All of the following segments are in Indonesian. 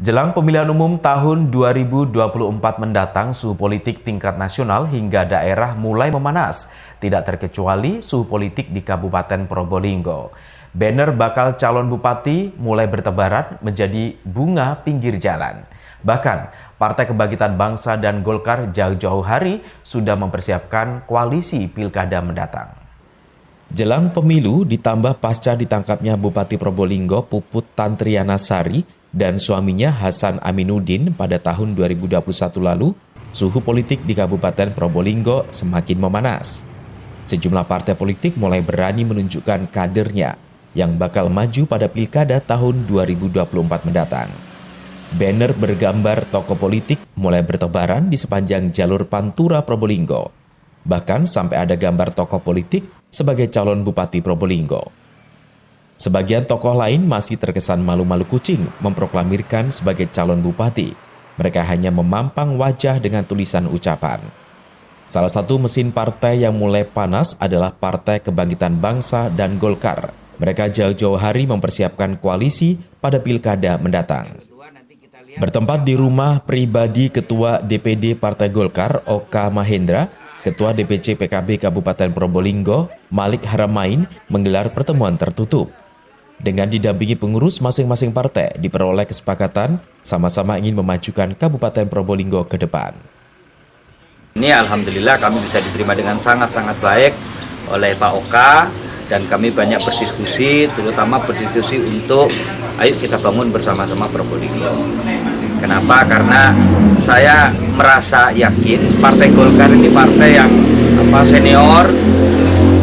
Jelang pemilihan umum tahun 2024 mendatang, suhu politik tingkat nasional hingga daerah mulai memanas. Tidak terkecuali suhu politik di Kabupaten Probolinggo. Banner bakal calon bupati mulai bertebaran menjadi bunga pinggir jalan. Bahkan, Partai Kebangkitan Bangsa dan Golkar jauh-jauh hari sudah mempersiapkan koalisi pilkada mendatang. Jelang pemilu ditambah pasca ditangkapnya Bupati Probolinggo Puput Tantriana Sari dan suaminya Hasan Aminuddin pada tahun 2021 lalu, suhu politik di Kabupaten Probolinggo semakin memanas. Sejumlah partai politik mulai berani menunjukkan kadernya yang bakal maju pada pilkada tahun 2024 mendatang. Banner bergambar tokoh politik mulai bertebaran di sepanjang jalur Pantura Probolinggo. Bahkan sampai ada gambar tokoh politik sebagai calon Bupati Probolinggo. Sebagian tokoh lain masih terkesan malu-malu kucing memproklamirkan sebagai calon bupati. Mereka hanya memampang wajah dengan tulisan ucapan. Salah satu mesin partai yang mulai panas adalah Partai Kebangkitan Bangsa dan Golkar. Mereka jauh-jauh hari mempersiapkan koalisi pada pilkada mendatang. Bertempat di rumah pribadi Ketua DPD Partai Golkar, Oka Mahendra, Ketua DPC PKB Kabupaten Probolinggo, Malik Haramain, menggelar pertemuan tertutup. Dengan didampingi pengurus masing-masing partai, diperoleh kesepakatan sama-sama ingin memajukan Kabupaten Probolinggo ke depan. Ini alhamdulillah kami bisa diterima dengan sangat-sangat baik oleh Pak Oka, dan kami banyak berdiskusi, terutama berdiskusi untuk ayo kita bangun bersama-sama Probolinggo. Kenapa? Karena saya merasa yakin Partai Golkar ini partai yang senior.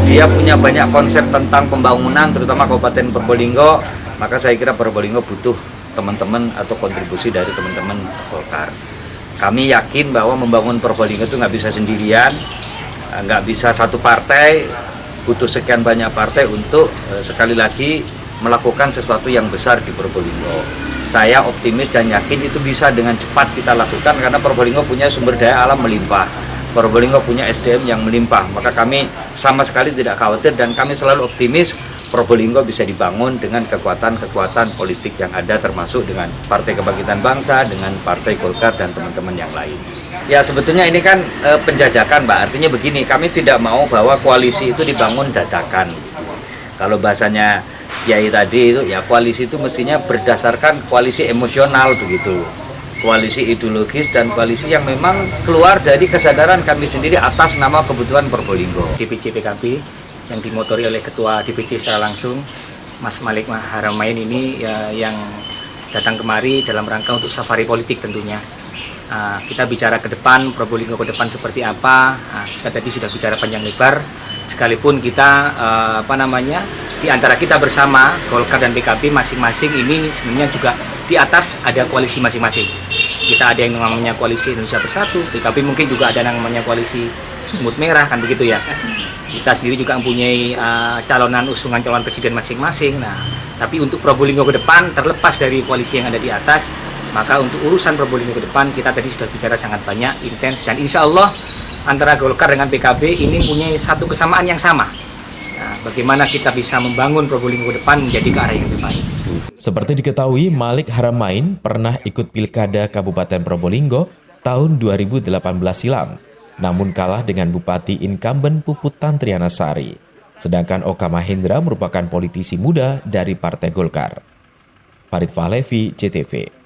Dia punya banyak konsep tentang pembangunan, terutama Kabupaten Probolinggo. Maka saya kira Probolinggo butuh teman-teman atau kontribusi dari teman-teman Golkar. Kami yakin bahwa membangun Probolinggo itu nggak bisa sendirian, nggak bisa satu partai, butuh sekian banyak partai untuk sekali lagi melakukan sesuatu yang besar di Probolinggo. Saya optimis dan yakin itu bisa dengan cepat kita lakukan karena Probolinggo punya sumber daya alam melimpah. Probolinggo punya SDM yang melimpah, maka kami sama sekali tidak khawatir dan kami selalu optimis Probolinggo bisa dibangun dengan kekuatan-kekuatan politik yang ada, termasuk dengan Partai Kebangkitan Bangsa, dengan Partai Golkar dan teman-teman yang lain. Ya sebetulnya ini kan penjajakan, Mbak. Artinya begini, kami tidak mau bahwa koalisi itu dibangun dadakan. Kalau bahasanya Kiai tadi itu ya koalisi itu mestinya berdasarkan koalisi emosional begitu. Koalisi ideologis dan koalisi yang memang keluar dari kesadaran kami sendiri atas nama kebutuhan Probolinggo. DPC PKB yang dimotori oleh Ketua DPC secara langsung, Mas Malik Haramain ini yang datang kemari dalam rangka untuk safari politik tentunya. Kita bicara ke depan, Probolinggo ke depan seperti apa, kita tadi sudah bicara panjang lebar, sekalipun kita di antara kita bersama, Golkar dan PKB masing-masing ini sebenarnya juga di atas ada koalisi masing-masing. Kita ada yang namanya koalisi Indonesia Bersatu, PKB mungkin juga ada yang namanya koalisi Semut Merah, kan begitu ya. Kita sendiri juga mempunyai usungan calon presiden masing-masing. Nah, tapi untuk Probolinggo ke depan, terlepas dari koalisi yang ada di atas, maka untuk urusan Probolinggo ke depan kita tadi sudah bicara sangat banyak, intens, dan insya Allah antara Golkar dengan PKB ini punya satu kesamaan yang sama. Nah, bagaimana kita bisa membangun Probolinggo ke depan menjadi ke arah yang lebih baik. Seperti diketahui, Malik Haramain pernah ikut pilkada Kabupaten Probolinggo tahun 2018 silam, namun kalah dengan Bupati incumbent Puput Tantriana Sari. Sedangkan Oka Mahendra merupakan politisi muda dari Partai Golkar. Farid Fahlevi, CTV.